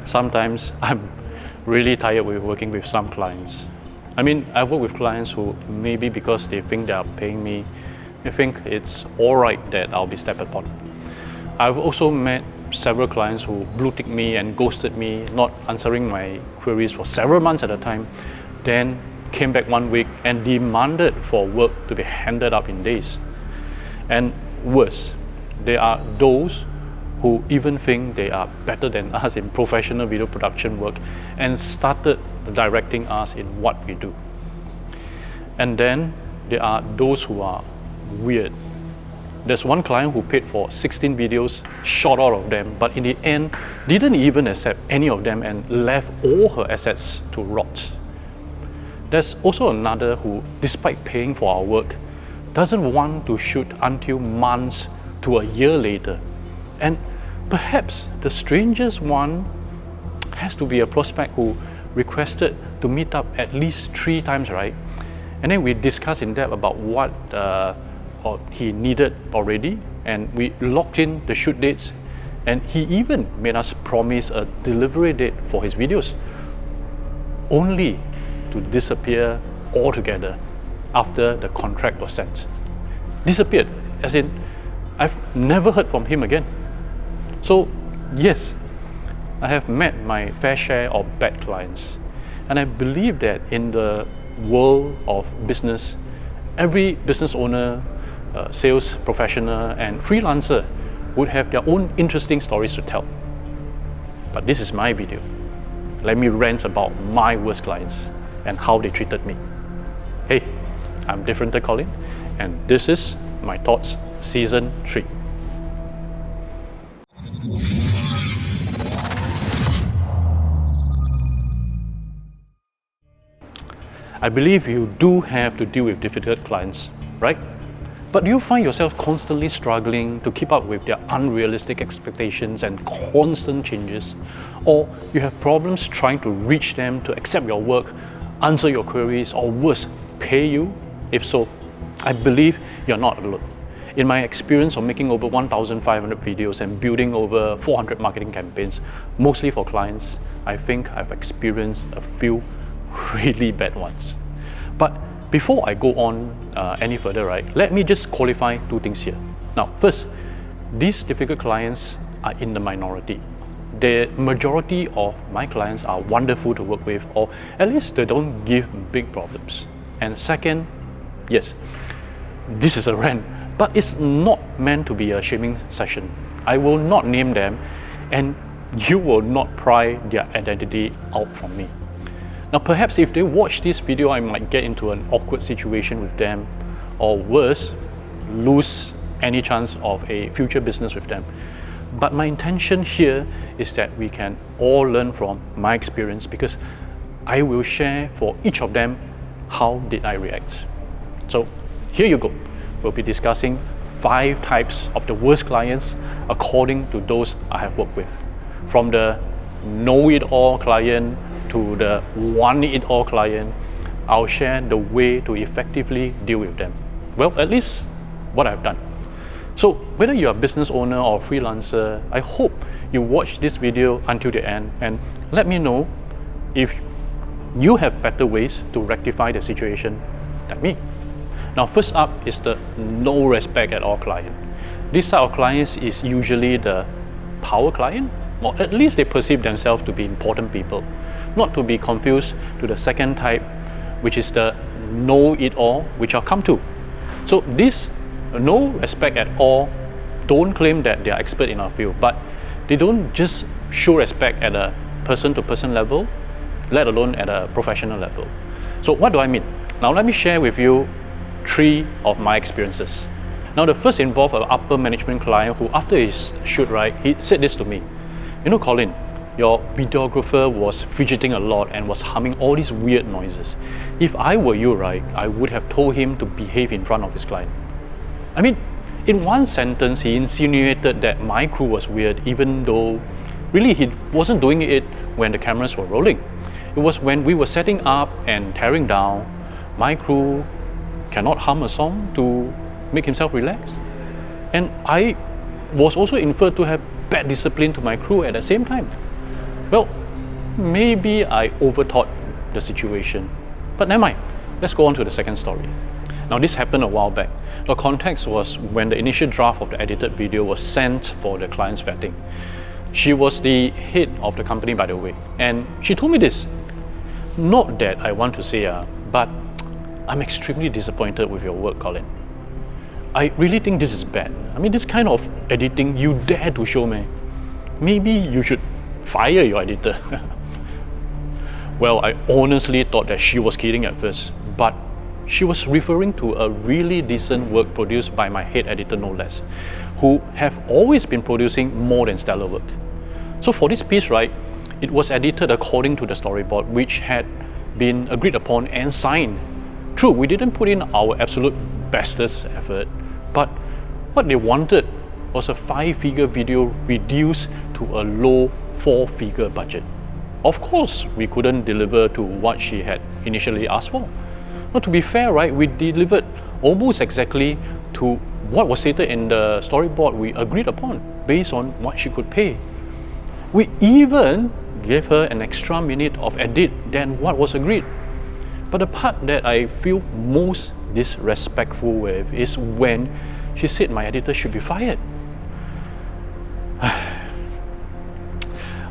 sometimes I'm really tired with working with some clients. I mean, I work with clients who maybe because they think they are paying me, they think it's alright that I'll be stepped upon. I've also met several clients who blue ticked me and ghosted me, not answering my queries for several months at a time, then came back one week and demanded for work to be handed up in days. And worse, there are those who even think they are better than us in professional video production work and started directing us in what we do. And then there are those who are weird. There's one client who paid for 16 videos, shot all of them, but in the end didn't even accept any of them and left all her assets to rot. There's also another who, despite paying for our work, doesn't want to shoot until months to a year later. And perhaps the strangest one has to be a prospect who requested to meet up at least 3 times, right? And then we discussed in depth about what he needed already, and we locked in the shoot dates, and he even made us promise a delivery date for his videos, only to disappear altogether after the contract was sent. Disappeared, as in I've never heard from him again. So yes, I have met my fair share of bad clients, and I believe that in the world of business, every business owner, sales professional and freelancer would have their own interesting stories to tell. But this is my video. Let me rant about my worst clients and how they treated me. Hey, I'm Differenter Colin, and this is My Thoughts Season 3. I believe you do have to deal with difficult clients, right? But do you find yourself constantly struggling to keep up with their unrealistic expectations and constant changes? Or you have problems trying to reach them to accept your work, answer your queries, or worse, pay you? If so, I believe you're not alone. In my experience of making over 1,500 videos and building over 400 marketing campaigns, mostly for clients, I think I've experienced a few really bad ones. But before I go on any further, right, let me just qualify 2 things here. Now, first, these difficult clients are in the minority. The majority of my clients are wonderful to work with, or at least they don't give big problems. And second, yes, this is a rant, but it's not meant to be a shaming session. I will not name them, and you will not pry their identity out from me. Now, perhaps if they watch this video, I might get into an awkward situation with them, or worse, lose any chance of a future business with them. But my intention here is that we can all learn from my experience, because I will share for each of them how did I react. So here you go. We'll be discussing 5 types of the worst clients according to those I have worked with. From the know-it-all client to the want-it-all client, I'll share the way to effectively deal with them. Well, at least what I've done. So whether you're a business owner or freelancer, I hope you watch this video until the end and let me know if you have better ways to rectify the situation than me. Now, first up is the no respect at all client. This type of clients is usually the power client, or at least they perceive themselves to be important people. Not to be confused to the second type, which is the know-it-all, which I'll come to. So this no respect at all don't claim that they are expert in our field, but they don't just show respect at a person-to-person level, let alone at a professional level. So what do I mean? Now let me share with you 3 of my experiences. Now the first involved an upper management client who, after his shoot, right, he said this to me. You know, Colin, your videographer was fidgeting a lot and was humming all these weird noises. If I were you, right, I would have told him to behave in front of his client. I mean, in one sentence, he insinuated that my crew was weird, even though really he wasn't doing it when the cameras were rolling. It was when we were setting up and tearing down, my crew cannot hum a song to make himself relax. And I was also inferred to have bad discipline to my crew at the same time. Well, maybe I overthought the situation, but never mind. Let's go on to the second story. Now, this happened a while back. The context was when the initial draft of the edited video was sent for the client's vetting. She was the head of the company, by the way, and she told me this. Not that I want to say, but I'm extremely disappointed with your work, Colin. I really think this is bad. I mean, this kind of editing you dare to show me. Maybe you should fire your editor. Well, I honestly thought that she was kidding at first, but she was referring to a really decent work produced by my head editor, no less, who have always been producing more than stellar work. So for this piece, right, it was edited according to the storyboard, which had been agreed upon and signed. True, we didn't put in our absolute bestest effort, but what they wanted was a 5-figure video reduced to a low 4-figure budget. Of course, we couldn't deliver to what she had initially asked for. But to be fair, right, we delivered almost exactly to what was stated in the storyboard we agreed upon based on what she could pay. We even gave her an extra minute of edit than what was agreed. But the part that I feel most disrespectful with is when she said my editor should be fired.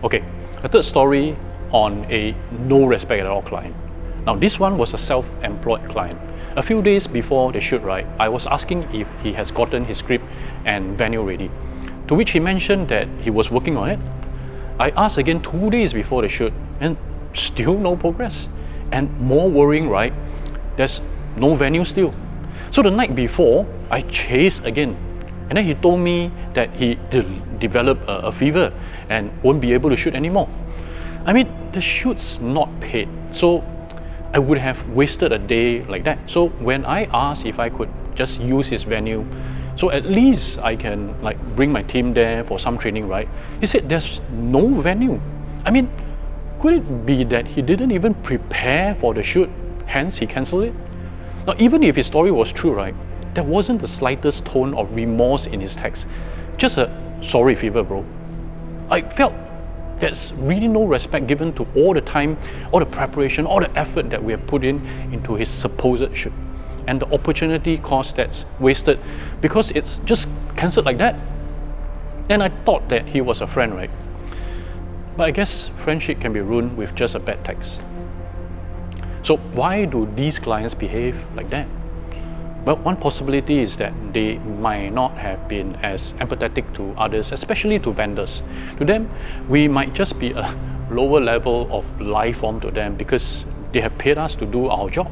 Okay, a third story on a no respect at all client. Now, this one was a self-employed client. A few days before the shoot, right, I was asking if he has gotten his script and venue ready, to which he mentioned that he was working on it. I asked again 2 days before the shoot and still no progress. And more worrying, right, there's no venue still. So the night before, I chased again. And then he told me that he developed a fever and won't be able to shoot anymore. I mean, the shoot's not paid, so I would have wasted a day like that. So when I asked if I could just use his venue, so at least I can like bring my team there for some training, right? He said there's no venue. I mean, could it be that he didn't even prepare for the shoot, hence he cancelled it? Now, even if his story was true, right, there wasn't the slightest tone of remorse in his text. Just a sorry fever, bro. I felt there's really no respect given to all the time, all the preparation, all the effort that we have put into his supposed shoot, and the opportunity cost that's wasted because it's just cancelled like that. And I thought that he was a friend, right? But I guess friendship can be ruined with just a bad text. So why do these clients behave like that? Well, one possibility is that they might not have been as empathetic to others, especially to vendors. To them, we might just be a lower level of life form to them because they have paid us to do our job.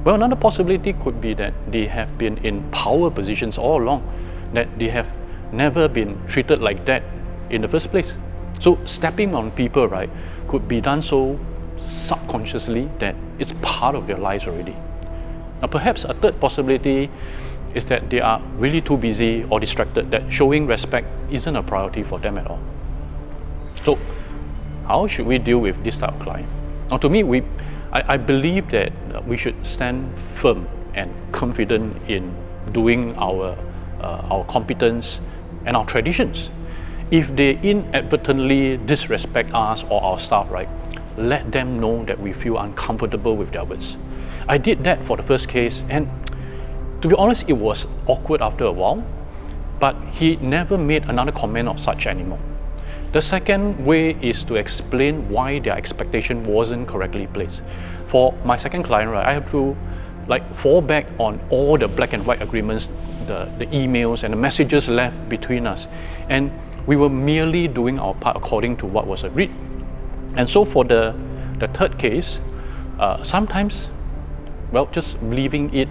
Well, another possibility could be that they have been in power positions all along, that they have never been treated like that in the first place. So stepping on people, right, could be done so subconsciously that it's part of their lives already. Now, perhaps a third possibility is that they are really too busy or distracted that showing respect isn't a priority for them at all. So, how should we deal with this type of client? Now, to me, I believe that we should stand firm and confident in doing our competence and our traditions. If they inadvertently disrespect us or our staff, right, let them know that we feel uncomfortable with their words. I did that for the first case, and to be honest, it was awkward after a while, but he never made another comment of such anymore. The second way is to explain why their expectation wasn't correctly placed. For my second client, right, I have to fall back on all the black and white agreements, the emails and the messages left between us, and we were merely doing our part according to what was agreed. And so for the third case, sometimes, well, just leaving it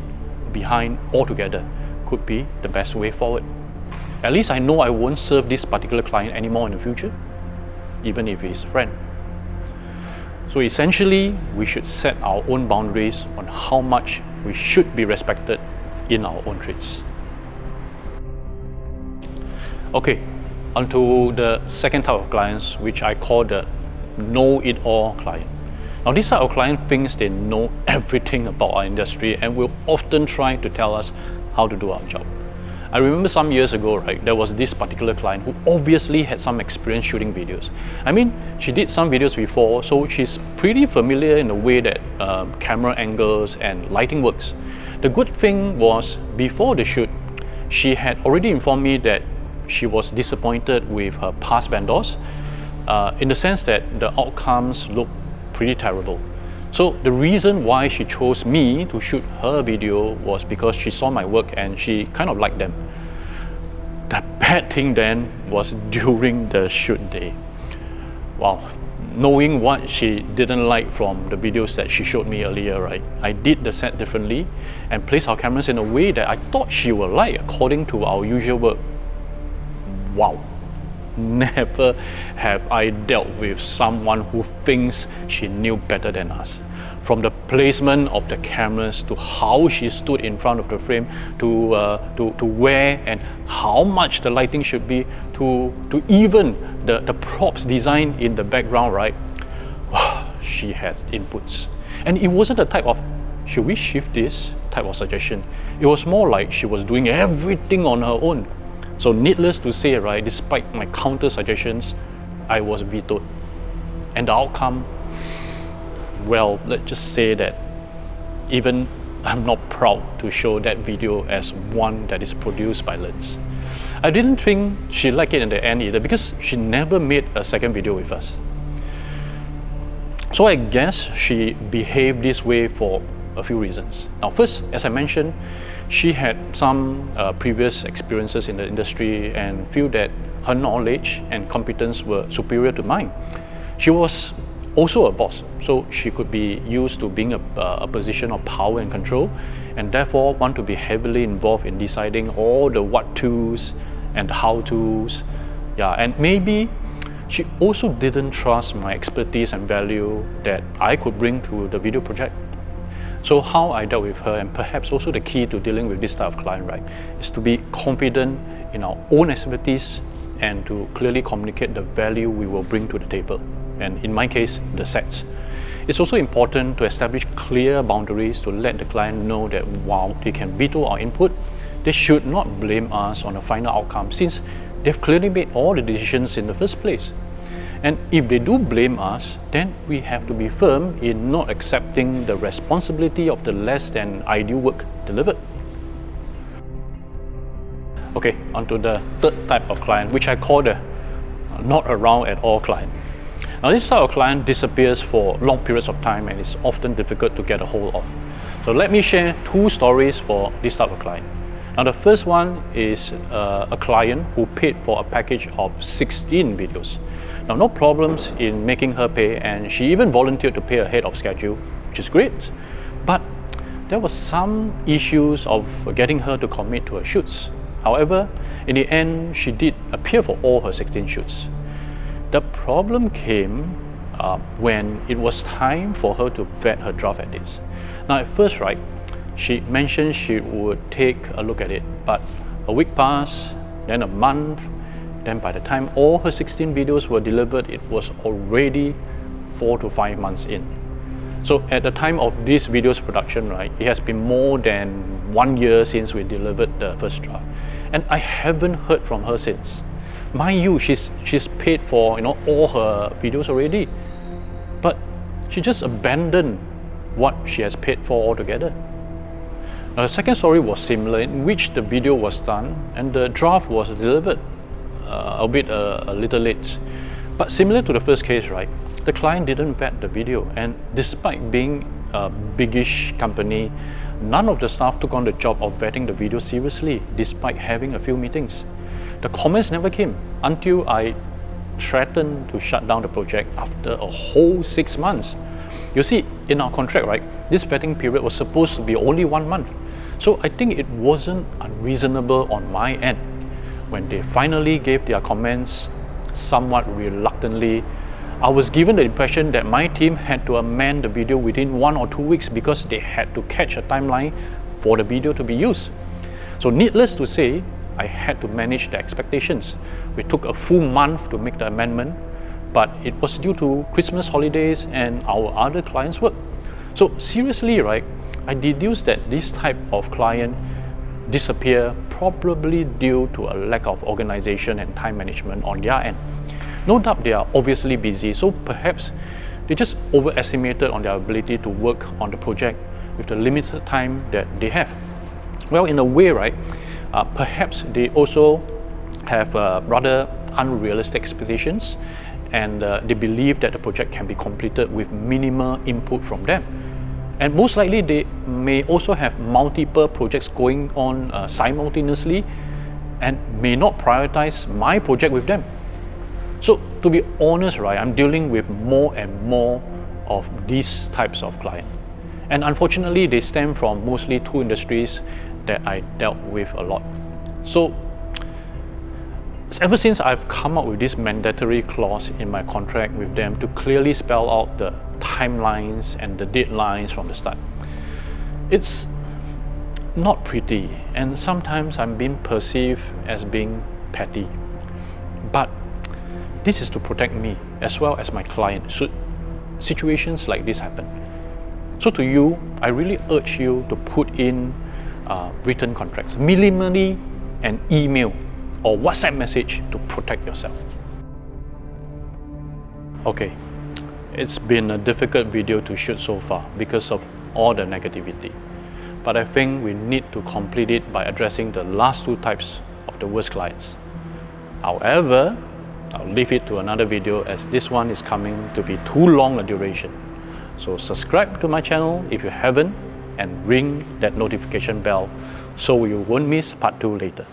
behind altogether could be the best way forward. At least I know I won't serve this particular client anymore in the future, even if he's a friend. So essentially, we should set our own boundaries on how much we should be respected in our own trades. Okay, onto the second type of clients, which I call the know-it-all client. Now, this type of client thinks they know everything about our industry and will often try to tell us how to do our job. I remember some years ago, right, there was this particular client who obviously had some experience shooting videos. I mean, she did some videos before, so she's pretty familiar in the way that camera angles and lighting works. The good thing was, before the shoot, she had already informed me that she was disappointed with her past vendors, in the sense that the outcomes looked pretty terrible. So the reason why she chose me to shoot her video was because she saw my work and she kind of liked them. The bad thing then was during the shoot day. Wow, knowing what she didn't like from the videos that she showed me earlier, right? I did the set differently and placed our cameras in a way that I thought she would like according to our usual work. Wow. Never have I dealt with someone who thinks she knew better than us. From the placement of the cameras to how she stood in front of the frame, to where and how much the lighting should be, to even the props design in the background, right? She has inputs. And it wasn't the type of, should we shift this type of suggestion. It was more like she was doing everything on her own. So needless to say, right, despite my counter suggestions, I was vetoed. And the outcome, well, let's just say that even I'm not proud to show that video as one that is produced by Lens. I didn't think she liked it in the end either, because she never made a second video with us. So I guess she behaved this way for a few reasons. Now first, as I mentioned, she had some previous experiences in the industry and feel that her knowledge and competence were superior to mine. She was also a boss, so she could be used to being a position of power and control, and therefore want to be heavily involved in deciding all the what-tos and how-tos. Yeah, and maybe she also didn't trust my expertise and value that I could bring to the video project. So how I dealt with her, and perhaps also the key to dealing with this type of client, right, is to be confident in our own expertise and to clearly communicate the value we will bring to the table. And in my case, the sets. It's also important to establish clear boundaries to let the client know that while they can veto our input, they should not blame us on the final outcome, since they've clearly made all the decisions in the first place. And if they do blame us, then we have to be firm in not accepting the responsibility of the less than ideal work delivered. Okay, onto the third type of client, which I call the not around at all client. Now this type of client disappears for long periods of time and is often difficult to get a hold of. So let me share two stories for this type of client. Now the first one is a client who paid for a package of 16 videos. Now no problems in making her pay, and she even volunteered to pay ahead of schedule, which is great. But there was some issues of getting her to commit to her shoots. However, in the end, she did appear for all her 16 shoots. The problem came when it was time for her to vet her draft edits. Now at first, right, she mentioned she would take a look at it, but a week passed, then a month, then by the time all her 16 videos were delivered, it was already 4 to 5 months in. So at the time of this video's production, right, it has been more than 1 year since we delivered the first draft. And I haven't heard from her since. Mind you, she's paid for all her videos already, but she just abandoned what she has paid for altogether. Now, the second story was similar, in which the video was done and the draft was delivered, albeit a little late. But similar to the first case, right, the client didn't vet the video, and despite being a biggish company, none of the staff took on the job of vetting the video seriously, despite having a few meetings. The comments never came until I threatened to shut down the project after a whole 6 months. You see, in our contract, right, this vetting period was supposed to be only 1 month. So I think it wasn't unreasonable on my end. When they finally gave their comments, somewhat reluctantly, I was given the impression that my team had to amend the video within 1 or 2 weeks because they had to catch a timeline for the video to be used. So needless to say, I had to manage the expectations. We took a full month to make the amendment, but it was due to Christmas holidays and our other clients' work. So seriously, right, I deduced that this type of client disappear probably due to a lack of organization and time management on their end. No doubt they are obviously busy, so perhaps they just overestimated on their ability to work on the project with the limited time that they have. Well, in a way, right, perhaps they also have rather unrealistic expectations, and they believe that the project can be completed with minimal input from them. And most likely they may also have multiple projects going on simultaneously and may not prioritize my project with them. So to be honest, right, I'm dealing with more and more of these types of clients. And unfortunately, they stem from mostly two industries that I dealt with a lot. So ever since I've come up with this mandatory clause in my contract with them to clearly spell out the timelines and the deadlines from the start, it's not pretty, and sometimes I'm being perceived as being petty. But this is to protect me as well as my client should situations like this happen. So to you, I really urge you to put in written contracts, minimally an email or WhatsApp message to protect yourself. Okay, it's been a difficult video to shoot so far because of all the negativity. But I think we need to complete it by addressing the last two types of the worst clients. However, I'll leave it to another video as this one is coming to be too long a duration. So subscribe to my channel if you haven't and ring that notification bell so you won't miss part 2 later.